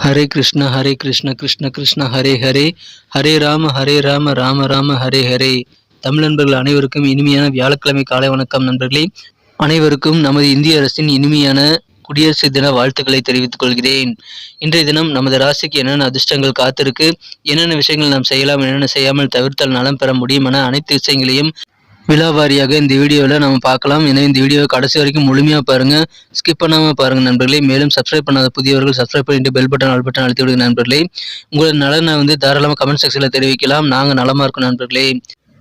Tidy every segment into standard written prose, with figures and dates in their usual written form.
ஹரே கிருஷ்ண கிருஷ்ண கிருஷ்ண ஹரே ஹரே, ஹரே ராம ராம ராம ஹரே ஹரே. தமிழ் நண்பர்கள் அனைவருக்கும் இனிமையான வியாழக்கிழமை காலை வணக்கம் நண்பர்களே. அனைவருக்கும் நமது இந்திய அரசின் இனிமையான குடியரசு தின வாழ்த்துக்களை தெரிவித்துக் கொள்கிறேன். இன்றைய தினம் நமது ராசிக்கு என்னென்ன அதிர்ஷ்டங்கள் காத்திருக்கு, என்னென்ன விஷயங்கள் நாம் செய்யலாம், என்னென்ன செய்யாமல் தவிர்த்தால் நலம் பெற முடியும் என அனைத்து விஷயங்களையும் விலாவாரியாக இந்த வீடியோவில் நம்ம பார்க்கலாம். எனவே இந்த வீடியோவை கடைசி வரைக்கும் முழுமையாக பாருங்கள், ஸ்கிப் பண்ணாமல் பாருங்கள் நண்பர்களே. மேலும் சப்ஸ்கிரைப் பண்ணாத புதியவர்கள் சப்ஸ்கிரைப் பண்ணிட்டு பெல் பட்டன் ஆல் பட்டன் அழுத்தி விடுங்க நண்பர்களே. உங்களோட நலனை தாராளமாக கமெண்ட் செக்ஷனில் தெரிவிக்கலாம். நாங்கள் நலமாக இருக்கோம் நண்பர்களே.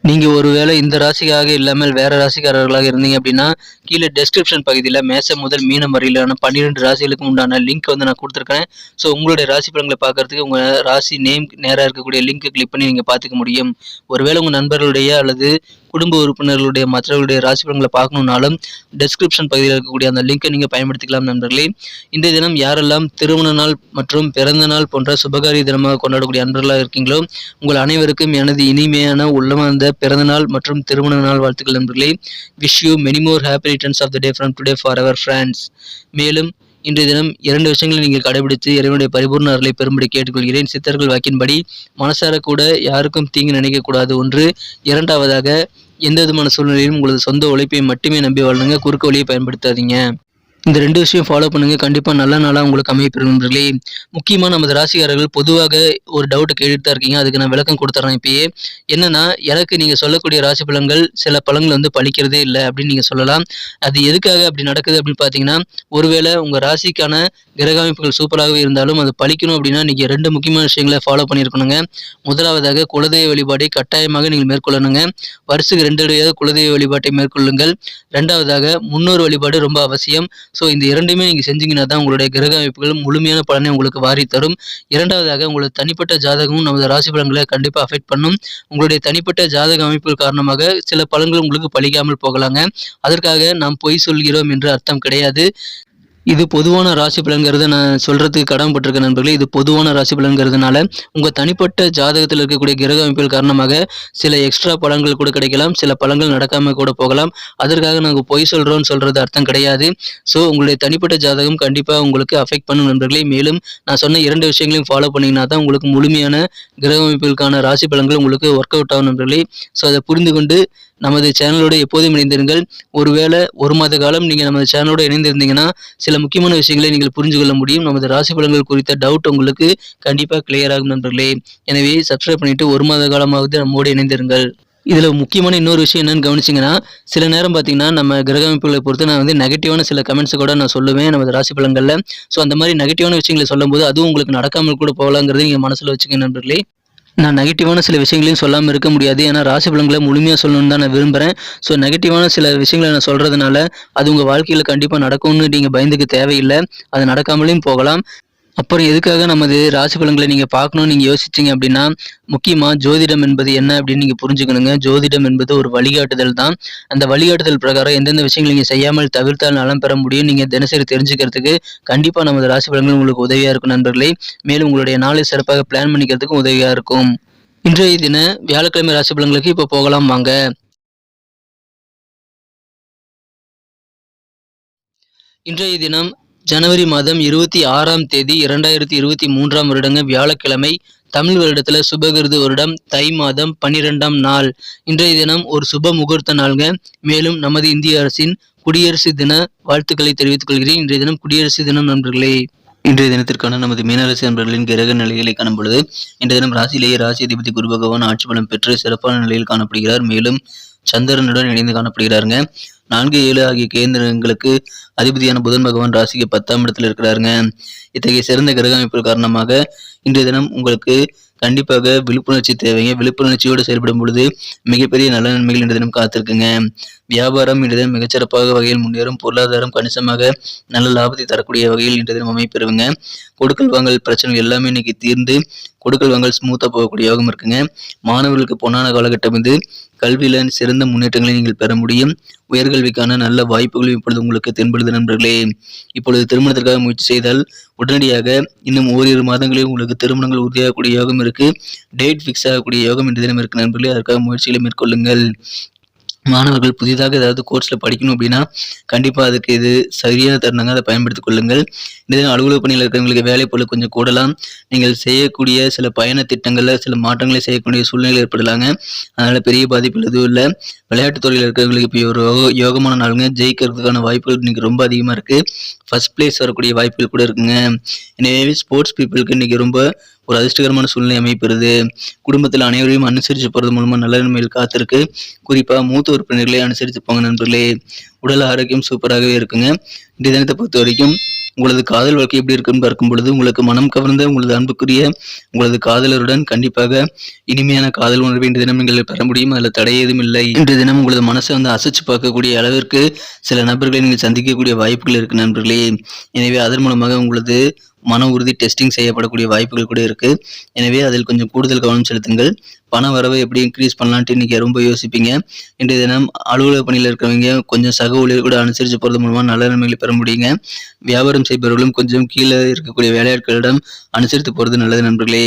நீங்கள் ஒருவேளை இந்த ராசிக்காக இல்லாமல் வேறு ராசிக்காரர்களாக இருந்தீங்க அப்படின்னா கீழே டெஸ்கிரிப்ஷன் பகுதியில் மேசம் முதல் மீனம் வரையிலான 12 ராசிகளுக்கு உண்டான லிங்க் நான் கொடுத்துருக்கேன். ஸோ உங்களுடைய ராசி பலன்களை பார்க்கறதுக்கு உங்கள் ராசி நேம் நேராக இருக்கக்கூடிய லிங்க்கை கிளிக் பண்ணி நீங்கள் பார்த்துக்க முடியும். ஒருவேளை உங்கள் நண்பர்களுடைய அல்லது குடும்ப உறுப்பினர்களுடைய மற்றவர்களுடைய ராசி பலன்களை பார்க்கணுன்னாலும் டெஸ்கிரிப்ஷன் பகுதியில் இருக்கக்கூடிய அந்த லிங்கை நீங்கள் பயன்படுத்திக்கலாம் நண்பர்களே. இந்த தினம் யாரெல்லாம் திருமண நாள் மற்றும் பிறந்த நாள் போன்ற சுபகாரிய தினமாக கொண்டாடக்கூடிய நண்பர்களாக இருக்கீங்களோ உங்கள் அனைவருக்கும் எனது இனிமையான உள்ளமார்ந்த பிறந்தநாள் மற்றும் திருமண நாள் வாழ்த்துக்கள் நண்பர்களே. Wish you many more happy returns of the day from today for our friends. மேலும் இன்றைய தினம் 2 விஷயங்களை நீங்கள் கடைபிடித்து இறைவனுடைய பரிபூர்ண அருளை பெறும்படி கேட்டுக்கொள்கிறேன். சித்தர்கள் வாக்கின்படி மனசார கூட யாருக்கும் தீங்கு நினைக்கக்கூடாது. 1. 2வது, எந்த விதமான சூழ்நிலையிலும் உங்களது சொந்த உழைப்பை மட்டுமே நம்பி வாழுங்க, குறுக்கு வழியை பயன்படுத்தாதீங்க. இந்த 2 விஷயம் ஃபாலோ பண்ணுங்க, கண்டிப்பாக நல்ல நாளாக உங்களுக்கு அமையப்பெறும் நண்பர்களே. முக்கியமாக நமது ராசிக்காரர்கள் பொதுவாக ஒரு டவுட்டை கேட்டுட்டு தான் இருக்கீங்க. அதுக்கு நான் விளக்கம் கொடுத்துறேன் இப்பயே. என்னன்னா, எனக்கு நீங்கள் சொல்லக்கூடிய ராசி பலன்கள் சில பலன்கள் பலிக்கிறதே இல்லை அப்படின்னு நீங்கள் சொல்லலாம். அது எதுக்காக அப்படி நடக்குது அப்படின்னு பார்த்தீங்கன்னா, ஒருவேளை உங்கள் ராசிக்கான கிரக அமைப்புகள் சூப்பராகவே இருந்தாலும் அது பலிக்கணும் அப்படின்னா நீங்கள் 2 முக்கியமான விஷயங்களை ஃபாலோ பண்ணியிருக்கணுங்க. முதலாவதாக குலதெய்வ வழிபாட்டை கட்டாயமாக நீங்கள் மேற்கொள்ளணுங்க. வருஷத்துக்கு 2 தடவையாவது குலதெய்வ வழிபாட்டை மேற்கொள்ளுங்கள். 2வதாக முன்னோர் வழிபாடு ரொம்ப அவசியம். ஸோ இந்த 2மே நீங்கள் செஞ்சீங்கன்னா தான் உங்களுடைய கிரக அமைப்புகள் முழுமையான பலனை உங்களுக்கு வாரி தரும். 2வதாக உங்களோட தனிப்பட்ட ஜாதகமும் நமது ராசி பலன்களை கண்டிப்பாக அஃபெக்ட் பண்ணும். உங்களுடைய தனிப்பட்ட ஜாதக அமைப்புகள் காரணமாக சில பலன்கள் உங்களுக்கு பலிக்காமல் போகலாங்க. அதற்காக நாம் பொய் சொல்கிறோம் என்று அர்த்தம் கிடையாது. இது பொதுவான ராசி பலன்கிறது நான் சொல்கிறதுக்கு கடமைப்பட்டிருக்க நண்பர்களே. இது பொதுவான ராசி பலன்கிறதுனால உங்கள் தனிப்பட்ட ஜாதகத்தில் இருக்கக்கூடிய கிரக அமைப்புகள் காரணமாக சில எக்ஸ்ட்ரா பலன்கள் கூட கிடைக்கலாம், சில பலன்கள் நடக்காமல் கூட போகலாம். அதற்காக நாங்கள் பொய் சொல்கிறோன்னு சொல்கிறது அர்த்தம் கிடையாது. ஸோ உங்களுடைய தனிப்பட்ட ஜாதகம் கண்டிப்பாக உங்களுக்கு அஃபெக்ட் பண்ணும் நண்பர்களே. மேலும் நான் சொன்ன 2 விஷயங்களையும் ஃபாலோ பண்ணிங்கன்னா தான் உங்களுக்கு முழுமையான கிரக அமைப்புகளுக்கான ராசி பலன்கள் உங்களுக்கு ஒர்க் அவுட் ஆகும் நண்பர்களே. ஸோ அதை புரிந்து கொண்டு நமது சேனலோடு எப்போதும் இணைந்திருங்கள். ஒருவேளை 1 மாத காலம் நீங்கள் நமது சேனலோடு இணைந்திருந்தீங்கன்னா சில முக்கியமான விஷயங்களை நீங்கள் புரிஞ்சு கொள்ள முடியும். நமது ராசி பலன்கள் குறித்த டவுட் உங்களுக்கு கண்டிப்பாக கிளியர் ஆகும் நண்பர்களே. எனவே சப்ஸ்கிரைப் பண்ணிட்டு 1 மாத காலமாவது நம்மோடு இணைந்திருங்கள். இதில் முக்கியமான இன்னொரு விஷயம் என்னன்னு கவனிச்சிங்கன்னா, சில நேரம் பார்த்தீங்கன்னா நம்ம கிரக அமைப்புகளை பொறுத்து நான் நெகட்டிவான சில கமெண்ட்ஸை கூட நான் சொல்லுவேன் நமது ராசி பலன்களில். ஸோ அந்த மாதிரி நெகட்டிவான விஷயங்களை சொல்லும்போது அதுவும் உங்களுக்கு நடக்காமல் கூட போகலாங்கிறது நீங்கள் மனசில் வச்சுக்க நண்பர்களே. நான் நெகட்டிவான சில விஷயங்களையும் சொல்லாமல் இருக்க முடியாது. ஏன்னா ராசி பலன்களை முழுமையாக சொல்லணும்னு தான் நான் விரும்புகிறேன். ஸோ நெகட்டிவான சில விஷயங்களை நான் சொல்கிறதுனால அது உங்கள் வாழ்க்கையில் கண்டிப்பாக நடக்கும்னு நீங்கள் பயந்துக்க தேவையில்லை. அது நடக்காமலேயும் போகலாம். அப்புறம் எதுக்காக நமது ராசி பலன்களை நீங்கள் பார்க்கணும்னு நீங்கள் யோசிச்சிங்க அப்படின்னா, முக்கியமாக ஜோதிடம் என்பது என்ன அப்படின்னு நீங்கள் புரிஞ்சுக்கணுங்க. ஜோதிடம் என்பது ஒரு வழிகாட்டுதல் தான். அந்த வழிகாட்டுதல் பிரகாரம் எந்தெந்த விஷயங்கள் நீங்கள் செய்யாமல் தவிர்த்தால் நலம் பெற முடியும் நீங்கள் தினசரி தெரிஞ்சுக்கிறதுக்கு கண்டிப்பாக நமது ராசி பலன்கள் உங்களுக்கு உதவியாக இருக்கும் நண்பர்களே. மேலும் உங்களுடைய நாளை சிறப்பாக பிளான் பண்ணிக்கிறதுக்கும் உதவியாக இருக்கும். இன்றைய தின வியாழக்கிழமை ராசி பலன்களுக்கு இப்போ போகலாம் வாங்க. இன்றைய தினம் ஜனவரி மாதம் 26ஆம் தேதி 2023ஆம் வருடங்க வியாழக்கிழமை. தமிழ் வருடத்தில் சுபகிருது வருடம் தை மாதம் 12ஆம் நாள். இன்றைய தினம் ஒரு சுப முகூர்த்த நாள்ங்க. மேலும் நமது இந்திய அரசின் குடியரசு தின வாழ்த்துக்களை தெரிவித்துக் கொள்கிறேன். இன்றைய தினம் குடியரசு தினம் நண்பர்களே. இன்றைய தினத்திற்கான நமது மீனராசி நண்பர்களின் கிரக நிலைகளை காணும் பொழுது இன்றைய தினம் ராசியிலேயே ராசி அதிபதி குரு பகவான் ஆட்சி பலம் பெற்று சிறப்பான நிலையில் காணப்படுகிறார். மேலும் சந்திரனுடன் இணைந்து காணப்படுகிறாருங்க. 4, 7 ஆகிய கேந்திரங்களுக்கு அதிபதியான புதன் பகவான் ராசிக்கு 10ஆம் இடத்தில் இருக்கிறாருங்க. இத்தகைய சிறந்த கிரக அமைப்பு காரணமாக இன்றைய தினம் உங்களுக்கு கண்டிப்பாக விழிப்புணர்ச்சி தேவைங்க. விழிப்புணர்ச்சியோடு செயல்படும் பொழுது மிகப்பெரிய நல்ல நன்மைகள் இன்றைய தினம் காத்திருக்குங்க. வியாபாரம் இன்றைய தினம் மிகச்சிறப்பாக வகையில் முன்னேறும். பொருளாதாரம் கணிசமாக நல்ல லாபத்தை தரக்கூடிய வகையில் இன்றைய தினம் அமைப்பெறுவங்க. கொடுக்கல் வாங்கல் பிரச்சனைகள் எல்லாமே இன்னைக்கு தீர்ந்து கொடுக்கல் வாங்கல் ஸ்மூத்தாக போகக்கூடிய யோகம் இருக்குங்க. மாணவர்களுக்கு பொன்னான காலகட்டம் இது. கல்வியில் சிறந்த முன்னேற்றங்களை நீங்கள் பெற முடியும். உயர்கல்விக்கான நல்ல வாய்ப்புகளும் இப்பொழுது உங்களுக்கு தென்படுது நண்பர்களே. இப்பொழுது திருமணத்திற்காக முயற்சி செய்தால் உடனடியாக இன்னும் ஓரிரு மாதங்களில் உங்களுக்கு திருமணங்கள் உறுதியாகக்கூடிய யோகம் இருக்கு. டேட் ஃபிக்ஸ் ஆகக்கூடிய யோகம் இன்றைய தினம் இருக்கு நண்பர்களே. அதற்காக முயற்சிகளை மேற்கொள்ளுங்கள். மாணவர்கள் புதிதாக ஏதாவது கோர்ஸ்ல படிக்கணும் அப்படின்னா கண்டிப்பா அதுக்கு இது சரியான தருணங்க. அதை பயன்படுத்திக் கொள்ளுங்கள். இதே அலுவலக பணியில் இருக்கிறவங்களுக்கு வேலைப்பளு கொஞ்சம் கூடலாம். நீங்கள் செய்யக்கூடிய சில பயண திட்டங்கள்ல சில மாற்றங்களை செய்யக்கூடிய சூழ்நிலை ஏற்படலாங்க. அதனால பெரிய பாதிப்புகள் எதுவும் இல்லை. விளையாட்டுத் துறையில் இருக்கிறவங்களுக்கு இப்போ ஒரு யோகமான நாளுங்க. ஜெயிக்கிறதுக்கான வாய்ப்புகள் இன்னைக்கு ரொம்ப அதிகமா இருக்கு. ஃபர்ஸ்ட் பிளேஸ் வரக்கூடிய வாய்ப்புகள் கூட இருக்குங்க. எனவே ஸ்போர்ட்ஸ் பீப்புளுக்கு இன்னைக்கு ரொம்ப ஒரு அதிர்ஷ்டகரமான சூழ்நிலை அமைப்பெறுது. குடும்பத்தில் அனைவரையும் அனுசரித்து போறது மூலமா நல்ல நன்மைகள் காத்திருக்கு. குறிப்பா மூத்த உறுப்பினர்களை அனுசரித்து போங்க நண்பர்களே. உடல் ஆரோக்கியம் சூப்பராகவே இருக்குங்க. இந்த தினத்தை பொறுத்த வரைக்கும் உங்களது காதல் வாழ்க்கை எப்படி இருக்குன்னு பார்க்கும் பொழுது உங்களுக்கு மனம் கவர்ந்த உங்களது அன்புக்குரிய உங்களது காதலருடன் கண்டிப்பாக இனிமையான காதல் உணர்வை இன்று தினம் நீங்கள் பெற முடியும். அதில் தடை ஏதும் இல்லை. இன்று தினம் உங்களது மனசை அசைச்சு பார்க்கக்கூடிய அளவிற்கு சில நபர்களை நீங்கள் சந்திக்கக்கூடிய வாய்ப்புகள் இருக்கு நண்பர்களே. எனவே அதன் மூலமாக உங்களது மன உறுதி டெஸ்டிங் செய்யப்படக்கூடிய வாய்ப்புகள் கூட இருக்கு. எனவே அதில் கொஞ்சம் கூடுதல் கவனம் செலுத்துங்கள். பண வரவை எப்படி இன்க்ரீஸ் பண்ணலான்ட்டு இன்னைக்கு ரொம்ப யோசிப்பீங்க. இன்றைய தினம் அலுவலக பணியில் இருக்கிறவங்க கொஞ்சம் சக ஊழியர் கூட அனுசரித்து போறது மூலமா நல்ல நன்மைகளை பெற முடியுங்க. வியாபாரம் செய்பவர்களும் கொஞ்சம் கீழே இருக்கக்கூடிய வேலையாட்களிடம் அனுசரித்து போறது நல்லது நண்பர்களே.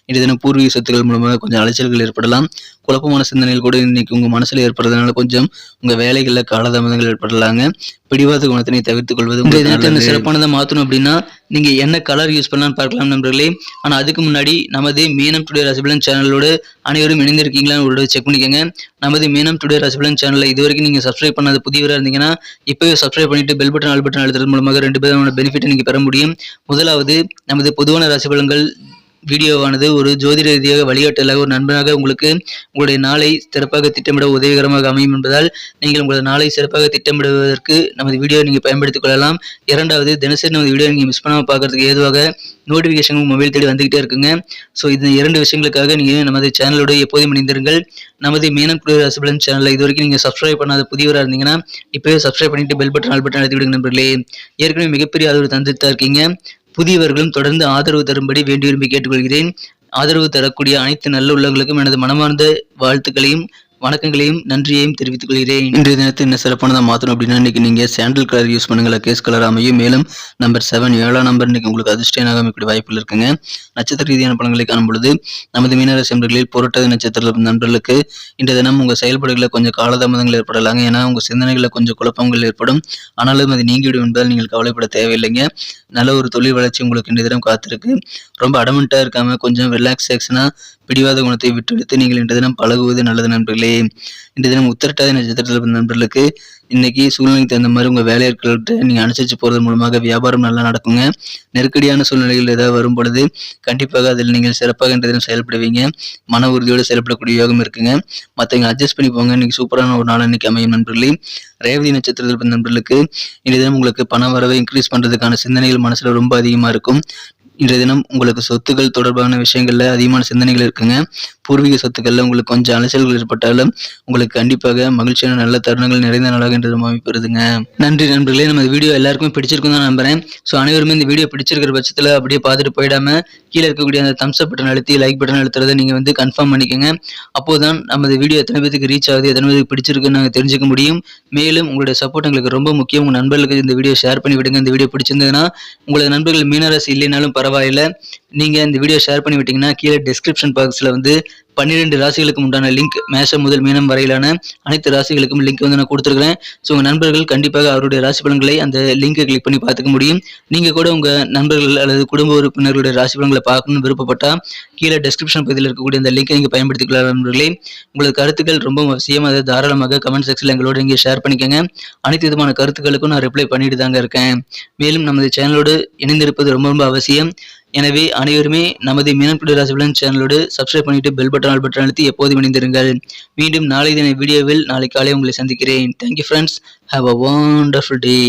இன்றைய தினம் பூர்வீக சொத்துக்கள் மூலமாக கொஞ்சம் அலைச்சல்கள் ஏற்படலாம். குழப்பமான சிந்தனைகள் கூட இன்னைக்கு உங்க மனசுல ஏற்படுறதுனால கொஞ்சம் உங்க வேலைகள்ல காலதாமதங்கள் ஏற்படலாங்க. பிடிவாத குணத்தினை தவிர்த்துக் கொள்வது இந்த தினத்தை சிறப்பானதை மாற்றணும் அப்படின்னா நீங்க என்ன கலர் யூஸ் பண்ணலாம்னு பார்க்கலாம் நண்பர்களே. ஆனா அதுக்கு முன்னாடி நமது மீனம் டுடே ராசிபலன் சேனலோடு அனைவரும் இணைந்திருக்கீங்களான்னு ஒரு செக் பண்ணிக்கோங்க. நமது மீனம் டுடே ராசிபலன் சேனலை இதுவரைக்கும் நீங்க சப்ஸ்கிரைப் பண்ணாத புதியவராக இருந்தீங்கன்னா இப்பவே சப்ஸ்கிரைப் பண்ணிட்டு பெல் பட்டன் ஆல் பட்டன் அழுத்துறது மூலமாக 2 விதமான பெனிஃபிட் நீங்க பெற முடியும். முதலாவது, நமது பொதுவான ராசிபலன்கள் வீடியோவானது ஒரு ஜோதிட ரீதியாக வழிகாட்டலாக ஒரு நண்பனாக உங்களுக்கு உங்களுடைய நாளை சிறப்பாக திட்டமிட உதவிகரமாக அமையும் என்பதால் நீங்கள் உங்களது நாளை சிறப்பாக திட்டமிடுவதற்கு நமது வீடியோ நீங்கள் பயன்படுத்திக் கொள்ளலாம். இரண்டாவது, தினசரி நமது வீடியோ நீங்கள் மிஸ் பண்ணாமல் பார்க்கறதுக்கு ஏதுவாக நோட்டிஃபிகேஷன் மொபைல் தேடி வந்துகிட்டே இருக்குங்க. ஸோ இந்த 2 விஷயங்களுக்காக நீங்கள் நமது சேனலோடு எப்போதும் இணைந்திருங்கள். நமது மீனம் டுடே ராசிபலன் சேனலை இது வரைக்கும் நீங்கள் சப்ஸ்கிரைப் பண்ணாத புதியவராக இருந்தீங்கன்னா இப்போவே சப்ஸ்கிரைப் பண்ணிட்டு பெல் பட்டன் ஆல் பட்டன் அழுத்தி விடுங்க நண்பர்களே. ஏற்கனவே மிகப்பெரிய ஆதரவு தந்துட்டு தான் இருக்கீங்க. புதியவர்களும் தொடர்ந்து ஆதரவு தரும்படி வேண்டி விரும்பி கேட்டுக்கொள்கிறேன். ஆதரவு தரக்கூடிய அனைத்து நல்ல உள்ளங்களுக்கும் எனது மனமார்ந்த வாழ்த்துக்களையும் வணக்கங்களையும் நன்றியையும் தெரிவித்துக் கொள்கிறேன். இன்றைய தினத்தை என்ன சிறப்பானதாக மாற்றணும் அப்படின்னா இன்னைக்கு நீங்க சாண்டல் கலர் யூஸ் பண்ணுங்களா, கேஸ் கலர் அமையும். மேலும் நம்பர் 7 7ஆம் நம்பர் இன்னைக்கு உங்களுக்கு அதிர்ஷ்டமாக அமைக்கக்கூடிய வாய்ப்புகள் இருக்குங்க. நட்சத்திர ரீதியான பலன்களை காணும் பொழுது நமது மீனராசி நண்பர்களில் புரட்டாதி நட்சத்திர நண்பர்களுக்கு இன்றைய தினம் உங்க செயல்பாடுகளில் கொஞ்சம் காலதாமதங்கள் ஏற்படலாங்க. ஏன்னா உங்க சிந்தனைகளில் கொஞ்சம் குழப்பங்கள் ஏற்படும். ஆனாலும் அது நீங்கிவிடும் என்பதால் நீங்கள் கவலைப்பட தேவையில்லைங்க. நல்ல ஒரு தொழில் வளர்ச்சி உங்களுக்கு இன்றைய தினம் காத்திருக்கு. ரொம்ப அடமெண்டா இருக்காம கொஞ்சம் ரிலாக்ஸேஷனா பிடிவாத குணத்தை விட்டெடுத்து நீங்கள் இன்றைய தினம் பழகுவது நல்லது நண்பர்களே. இன்றைய தினம் உத்திரட்டாதி நட்சத்திரத்தில் நண்பர்களுக்கு இன்னைக்கு சூழ்நிலைக்கு தகுந்த மாதிரி உங்க வேலையாட்கள்கிட்ட நீங்க அனுசரிச்சு போறது மூலமாக வியாபாரம் நல்லா நடக்குங்க. நெருக்கடியான சூழ்நிலைகள் ஏதாவது வரும் பொழுது கண்டிப்பாக அதில் நீங்கள் சிறப்பாக இன்றைய தினம் செயல்படுவீங்க. மன உறுதியோடு செயல்படக்கூடிய யோகம் இருக்குங்க. மற்றவங்க அட்ஜஸ்ட் பண்ணி போங்க. இன்னைக்கு சூப்பரான ஒரு நாள் இன்னைக்கு அமையும் நண்பர்களே. ரேவதி நட்சத்திரத்தில் நண்பர்களுக்கு இன்றைய தினம் உங்களுக்கு பண வரவை இன்க்ரீஸ் பண்றதுக்கான சிந்தனைகள் மனசுல ரொம்ப அதிகமா இருக்கும். இன்றைய தினம் உங்களுக்கு சொத்துக்கள் தொடர்பான விஷயங்கள்ல அதிகமான சிந்தனைகள் இருக்குங்க. பூர்வீக சொத்துக்கள்ல உங்களுக்கு கொஞ்சம் அலைச்சல்கள் ஏற்பட்டாலும் உங்களுக்கு கண்டிப்பாக மகிழ்ச்சியான நல்ல தருணங்கள் நிறைந்த நாளாக இன்று அமைப்பெறுதுங்க. நன்றி நண்பர்களே. நம்ம வீடியோ எல்லாருக்குமே பிடிச்சிருக்கும் தான் நம்புறேன். ஸோ அனைவருமே இந்த வீடியோ பிடிச்சிருக்கிற பட்சத்தில் அப்படியே பார்த்துட்டு போயிடாம கீழே இருக்கக்கூடிய அந்த தம்ஸ் அப் பட்டன் அழுத்தி லைக் பட்டன் அழுத்துறதை நீங்க கன்ஃபார்ம் பண்ணிக்கோங்க. அப்போதான் நமது வீடியோ எத்தனை பேருக்கு ரீச் ஆகுது, எத்தனை பேருக்கு பிடிச்சிருக்குன்னு நாங்கள் தெரிஞ்சுக்க முடியும். மேலும் உங்களுடைய சப்போர்ட் எங்களுக்கு ரொம்ப முக்கியம். உங்க நண்பர்களுக்கு இந்த வீடியோ ஷேர் பண்ணி விடுங்க. இந்த வீடியோ பிடிச்சிருந்ததுன்னா உங்களது நண்பர்கள் மீனராசி இல்லைனாலும் பரவாயில்லை, நீங்க இந்த வீடியோ ஷேர் பண்ணி விட்டீங்கன்னா கீழே டிஸ்கிரிப்ஷன் பாக்ஸ்ல 12 ராசிகளுக்கு உண்டான லிங்க், மேஷம் முதல் மீனம் வரையிலான அனைத்து ராசிகளுக்கும் லிங்க் நான் கொடுத்துருக்கிறேன். ஸோ உங்க நண்பர்கள் கண்டிப்பாக அவருடைய ராசி பலன்களை அந்த லிங்கை கிளிக் பண்ணி பார்த்துக்க முடியும். நீங்க கூட உங்க நண்பர்கள் அல்லது குடும்ப உறுப்பினர்களுடைய ராசி பலன்களை பார்க்கணும்னு விருப்பப்பட்டா கீழே டிஸ்கிரிப்ஷன் பகுதியில் இருக்கக்கூடிய அந்த லிங்கை நீங்க பயன்படுத்திக்கலாம் நண்பர்களே. உங்களது கருத்துக்கள் ரொம்ப அவசியம். அதை தாராளமாக கமெண்ட் செக்ஷன்ல எங்களோட நீங்க ஷேர் பண்ணிக்கோங்க. அனைத்து விதமான கருத்துக்களுக்கும் நான் ரிப்ளை பண்ணிட்டு தாங்க இருக்கேன். மேலும் நமது சேனலோடு இணைந்திருப்பது ரொம்ப ரொம்ப அவசியம். எனவே அனைவருமே நமது மீனம் டுடே ராசிபலன் சேனலோடு சப்ஸ்கிரைப் பண்ணிட்டு பெல் பட்டன் ஆல் பட்டன் அழுத்தி எப்போதும் இணைந்திருங்கள். மீண்டும் நாளை தின வீடியோவில் நாளை காலை உங்களை சந்திக்கிறேன். Thank you friends. Have a wonderful day.